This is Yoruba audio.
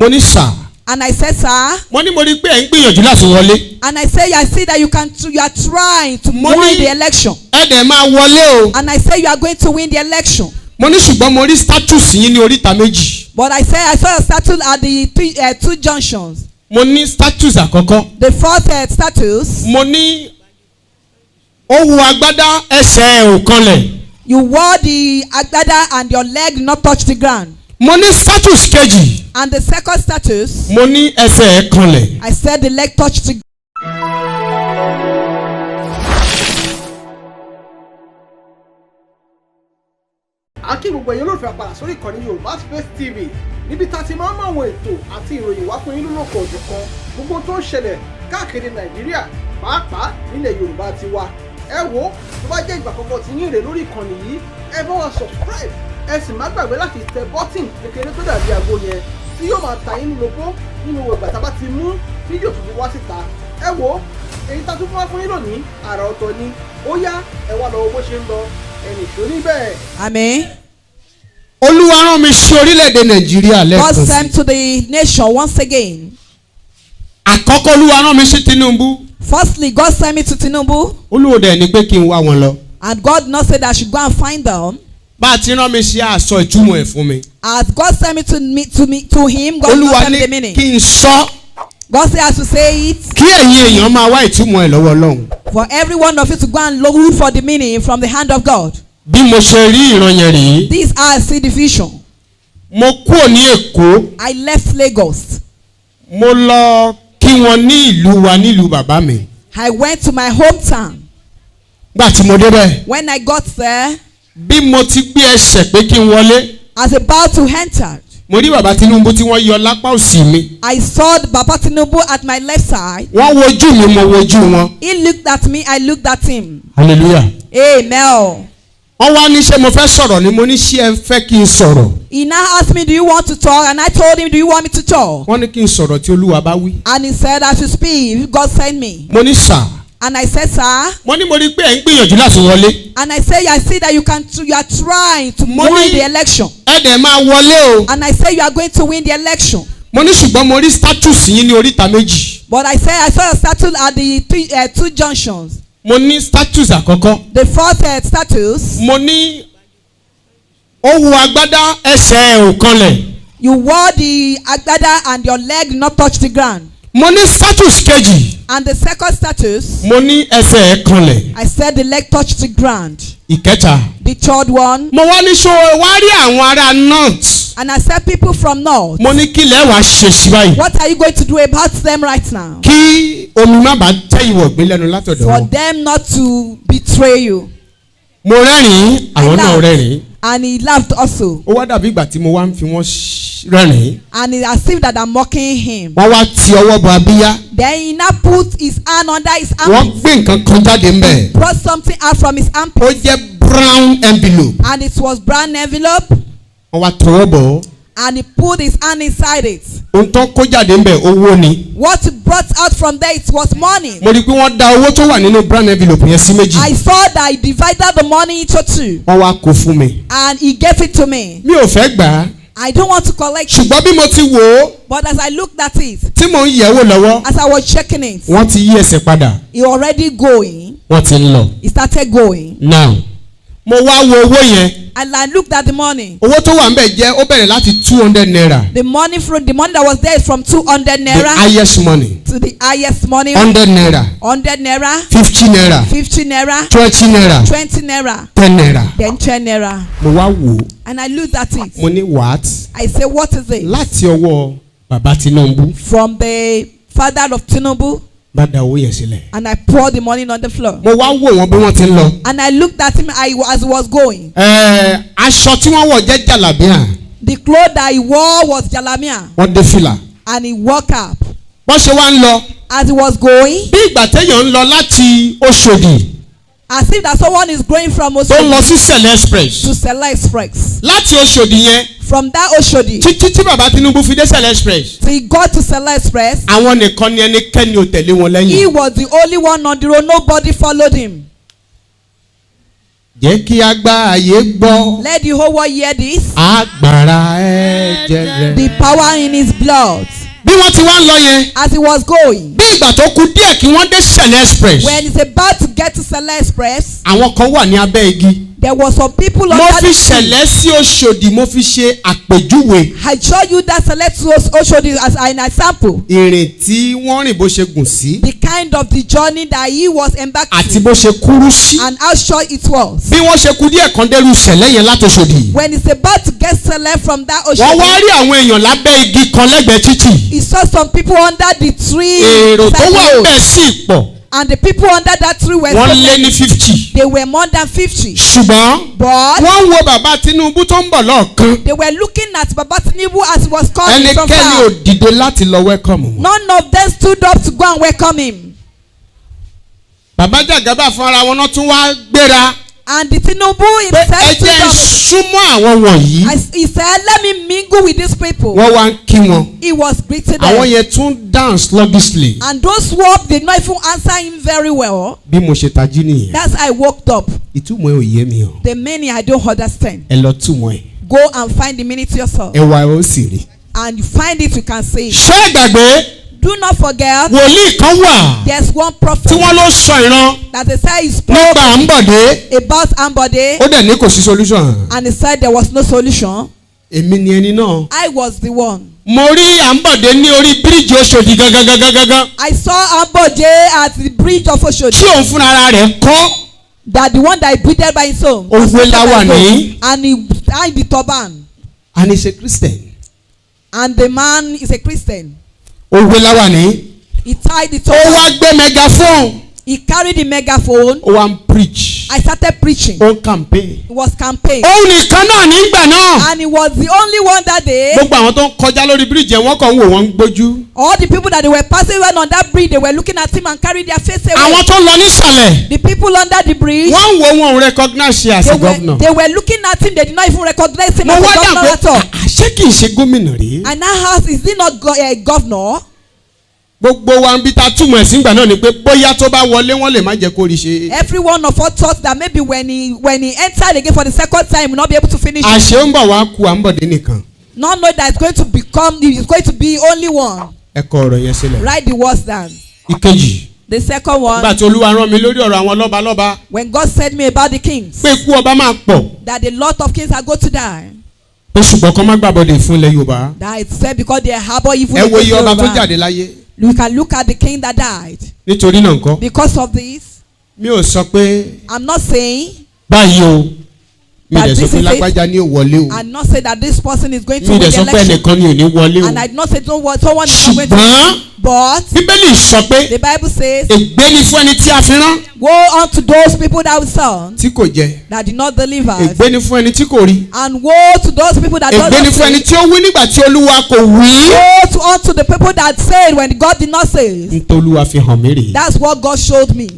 Mo ní sà. And I said, sir. Mo ní mo rí pé ẹ̀ ń gbìyànjú láti wọlé. And I say, I see that you are trying to win the election. Ẹ dẹ̀ máa wọlé o. And I say you are going to win the election. Mo ní ṣùgbọ́n mo rí status yín ní oríta méjì. But I say I saw a status at the two junctions. Mo ní status àkọ́kọ́. The first status. Mo ní ó wọ agbádá ẹsẹ̀ ẹ̀ ò kanlẹ̀. You wore the agbada and your leg did not touch the ground. Mo ní status kejì. And the second status. Mo ní ẹsẹ̀ ẹ̀ kanlẹ̀. I said the leg touched the ground. Akí gbogbo ẹ̀yin olólùfẹ́ apàdà sórí ìkànnì Yorùbá Space TV níbi tá a ti máa ń mú àwọn ètò àti ìròyìn wá fún yín lólókọ̀ ọ̀jọ̀kan gbogbo tó ń ṣẹlẹ̀ káàkiri Nàìjíríà pàápàá nílẹ̀ Yorùbá ti wa. Ẹ wo tó bá jẹ́ ìgbà àkọ́kọ́ tí yín rè lórí ìkànnì yìí ẹ bá wa subscribe ẹ sì má gbàgbé láti tẹ bọ́tìn kékeré tó dàbí aago yẹn tí yóò máa ta yín lóko nínú ìgbà tá a bá ti mú fídíò tuntun wá síta. Ẹ wo èyí tá a tún fún wa fún yín lónìí àrà ọ̀tọ̀ ni ó yá ẹ wá lọ bó ṣe ń lọ ẹnì tó níbẹ̀. Amen. Olúwa rán mi sí orílẹ̀-èdè Nàìjíríà lẹ́ẹ̀kan sí. God sent to the nation once again. Àkọ́kọ́ Olúwa rán mi sí Tinubu. Firstly, God sent me to Tinubu. Olúwa dẹ̀ ní pé kí n wá wọn lọ. And God not said that I should go and find them. Bá a ti rán mi sí àṣọ ìtumọ̀ ẹ̀ fún mi. As God sent me to him, God not sent me the meaning. Olúwa ní kí n sọ. God said I should say it. Kí ẹ̀yin èèyàn máa wá ìtumọ̀ ẹ̀ lọ́wọ́ Ọlọ́run. For every one of you to go and look for the meaning from the hand of God. Bí mo ṣe rí ìran yẹn rèé. This I see the vision. Mo kúrò ní Èkó. I left Lagos. Mo lọ kí wọn ní ìlú wa nílùú bàbá mi. I went to my hometown. Gbà tí mo débẹ̀. When I got there. Bí mo ti gbé ẹsẹ̀ pé kí n wọlé. As about to enter. Mo rí bàbá Tinubu tí wọ́n yọ lápá òsì mi. I saw Baba Tinubu at my left side. Wọ́n wojú mi, mo wojú wọn. He looked at me, I looked at him. Hallelujah. Amen. Wọ́n wá ní ṣé mo fẹ́ sọ̀rọ̀ ni mo ní ṣé ẹ fẹ́ kí n sọ̀rọ̀. He now asked me, do you want to talk? And I told him, do you want me to talk? Wọ́n ní kí n sọ̀rọ̀ tí Olúwa bá wí. And he said I should speak. God sent me. Mo ní sà. And I said, sir. Mo ní mo rí pé ẹ̀ ń gbìyànjú láti wọlé. And I say, I see that you are trying to win the election. Ẹ dẹ̀ máa wọlé o. And I say you are going to win the election. Mo ní ṣùgbọ́n mo rí status yín ní oríta méjì. But I say I saw a status at the two junctions. Mo ní status àkọ́kọ́. The first status. Mo ní ó wọ agbádá ẹsẹ̀ ẹ̀ ò kanlẹ̀. You wore the agbada and your leg did not touch the ground. Mo ní status kejì. And the second status. Mo ní ẹsẹ̀ ẹ̀ kanlẹ̀. I said the leg touched the ground. Ìkẹta. The third one. Mo wá ní ṣó wá rí àwọn ará north. And I said people from north. Mo ní kí lẹ́ wàá ṣe sí báyìí. What are you going to do about them right now? Kí omi má bàa tẹ́ ìwọ̀ gbé lẹ́nu látọ̀dọ̀ wọn. For them not to betray you. Mo rẹ́rìn-ín, àwọn náà rẹ́rìn-ín. And he laughed also. Ó wá dàbí ìgbà tí mo wá ń fi wọ́n rẹ́rìn-ín. And it as if that I'm mocking him. Wọ́n wá ti ọwọ́ bọ abíyá. Then he now put his hand under his armpit. Wọ́n gbé nǹkan kan jáde ńbẹ̀. Brought something out from his armpit. Ó jẹ́ brown envelope. And it was brown envelope. Wọ́n wá tọwọ́ bọ̀ ọ́. And he put his hand inside it. Ohun tó kó jáde ńbẹ̀ owó ni. What he brought out from there it was money. Mo rí i pé wọ́n dá owó tó wà nínú brown envelope yẹn sí méjì. I saw that he divided the money into two. Wọ́n wá kó fún mi. And he gave it to me. Mi ò fẹ́ gbà á. I don't want to collect it. Ṣùgbọ́n bí mo ti wò ó. But as I looked at it. Tí mò ń yẹ̀ wò lọ́wọ́. As I was checking it. Wọ́n ti yí ẹsẹ̀ padà. He already going. Wọ́n ti ń lọ. He started going. Now mo wá wo owó yẹn. And I looked at the money. Owó tó wà ńbẹ̀ jẹ́ ó bẹ̀rẹ̀ láti 200 naira. The money that was there is from 200 naira. The highest money. To the highest money. 100 naira. 100 naira. 50 naira. 50 naira. 20 naira. 20 naira. 10 naira. Then 10 naira. Mo wá wò ó. And I looked at it. Mo ní what? I say what is it? Láti ọwọ́ bàbá Tinubu. From the father of Tinubu. Bá da owó yẹn sílẹ̀. And I poured the money on the floor. Mo wá wò wọ́n bí wọ́n ti ń lọ. And I looked at him as he was going. Aṣọ tí wọ́n wọ̀ jẹ́ jàlábíà. The clothes that he wore was jalamiya. Wọ́n dé fìlà. And he woke up. Bọ́n ṣe wá ń lọ. As he was going. Bí ìgbà téèyàn ń lọ láti Òṣòdì. As if that someone is going from Tó ń lọ sí Sẹ̀lẹ̀ Express. To Sẹ̀lẹ̀ Express. Láti Òṣòdì yẹn. From that Oshodi. Títí tí bàbá Tinubu fi dé Sẹ̀lẹ̀ Express. So he got to Sẹ̀lẹ̀ Express. Àwọn nìkan ni ẹnikẹ́ni ò tẹ̀lé wọn lẹ́yìn. He was the only one on the road. Nobody followed him. jẹ́ kí agbáyé gbọ́. Let the whole world hear this. Agbára ẹ̀jẹ̀ rẹ̀. The power in his blood. Bí wọ́n ti wá ń lọ yẹn. As he was going. Bí ìgbà tó kù díẹ̀ kí wọ́n dé Sẹ̀lẹ̀ Express. When he's about to get to Sẹ̀lẹ̀ Express. Àwọn kan wà ní abẹ́ igi. There were some people Mo under fi the tree. Sẹ̀lẹ̀ sí Òṣòdì mo fi ṣe àpèjúwe. I show you that Sẹ̀lẹ̀ to Oshodi as an example. Ìrìn tí wọ́n rìn bó ṣe gùn sí. The kind of the journey that he was embarked Àti on. bó ṣe kúrú sí. And how short it was. Bí wọ́n ṣe kú díẹ̀ kan dẹ́rù Sẹ̀lẹ̀ yẹn látòṣòdì. When he's about to get Sẹ̀lẹ̀ from that Wọ́n Oshodi. wá rí àwọn èèyàn lábẹ́ igi kan lẹ́gbẹ̀ẹ́ títì. He saw some people under the tree. Èrò tó beside the wà road. bẹ́ẹ̀ sì pọ̀. And the people under that tree were Wọ́n so lé ní many. 50. They were more than 50. Ṣùgbọ́n But wọ́n wo bàbá Tinubu tó ń bọ̀ lọ́ọ̀kan. they were looking at Baba Tinubu as he was coming from Ẹnikẹ́ni far. ò dìde láti lọ welcome wọn. None of them stood up to go and welcome him. Bàbá Jàgábà fúnra wọn náà tún wá gbéra. And the Tinubu Pé ẹ himself stood jẹ́ up. súnmọ́ àwọn wọ̀nyí. He said, let me mingle with these people. Wọ́n wá ń kí wọn. He was greeting Àwọn them. yẹn tún down sluggishly. And those who up did not even answer him very well. Bí mo ṣe tají nìyẹn. That's how I woke up. Ìtumọ̀ ẹ̀ ò yé mi o. The meaning I don't understand. Ẹ lọ túmọ̀ ẹ̀. Go and find the meaning to yourself. Ẹ wá ó sì rí. And you find it, you can say it. Ṣé ìgbàgbé? Do not forget, Wòlíì kan wà there's one prophet tí wọ́n ló sọ ìran that they said he spoke nígbà Àǹbọ̀dé. about Ambode. Ó dẹ̀ ní kò sí solution. And he said there was no solution. Èmi ni ẹni náà. I was the one. Mo rí Àǹbọ̀dé ní orí bíríìjì Òṣòdì gangan. I saw Ambode at the bridge of Oshodi. Tí òun fúnra ara rẹ̀ kọ́. That the one that he breathed by his own. Ó wé láwà ní. And he tied the turban. And he's a Christian. And the man is a Christian. Ó wé láwà ní. He tied the Ó wá turban. gbé megaphone. He carried the megaphone. Ó wá ń preach. I started preaching. Ó ń campaign. It was campaign. Òun nìkan náà nígbà náà. And he was the only one that day. Gbogbo àwọn tó ń kọjá lórí bíríìjì ẹ̀ wọ́n kàn ń wò wọ́n ń gbójú. All the people that they were passing on that bridge, they were looking at him and carrying their face away. Àwọn tó ń lọ nísàlẹ̀. The people under the bridge, Wọ́n ń wo wọn ò recognize ṣe as a governor. they were looking at him. They did not even recognize him Mo as a wá dà governor at all. pé àṣé kì í ṣe gómìnà rí. And now asked, is he not a governor? Gbogbo wa ń bí ta túmọ̀ ẹ̀sìn ìgbà náà ni pé bóyá tó bá wọlé wọ́n lè má jẹ́ kó rí ṣe. Every one of us thought that maybe when he entered again for the second time, he will not be able to finish. Àṣé ń bọ̀ wá ku Àǹbọ̀dé nìkan. Not know that it's going to be only one. Ẹ kọ ọ̀rọ̀ yẹn sílẹ̀. Write the words down. Ìkejì. The second one, Nígbà tí Olúwa rán mi lórí ọ̀rọ̀ àwọn lọ́balọ́ba. when God said me about the kings, Pé ikú ọba máa pọ̀. that a lot of kings are going to die. Pé ṣùgbọ́n kọ́ má gbàbọ̀dè fún ilẹ̀ Yorùbá. That it said because they harbor evil. Ẹ wo iye ọba tó against Yoruba. jáde láyé. You can look at the king that died. Nítorí náà ńkọ́. Because of this, Mi ò sọ pé I'm not saying, báyìí o. Mi dẹ̀ sọ this pé is lágbájá ní ò wọlé o. I'm not saying that this person is going to Mi win dẹ̀ the sọ pé election. ẹnìkan ni ò ní wọlé o. And I did not say someone is not going to win. Ṣùgbọ́n But Bíbélì sọ pé the Bible says, ègbé ni fún ẹni tí a fi rán woe unto those people that were sent tí kò jẹ. that did not deliver. Ègbé ni fún ẹni tí kò rí. And woe to those people that Ègbé ni don't fún ẹni say. tí ó wí nígbà tí Olúwa kò wí. Woe unto the people that said when God did not say. Nítorí Olúwa fi hàn mí rèé. That's what God showed me.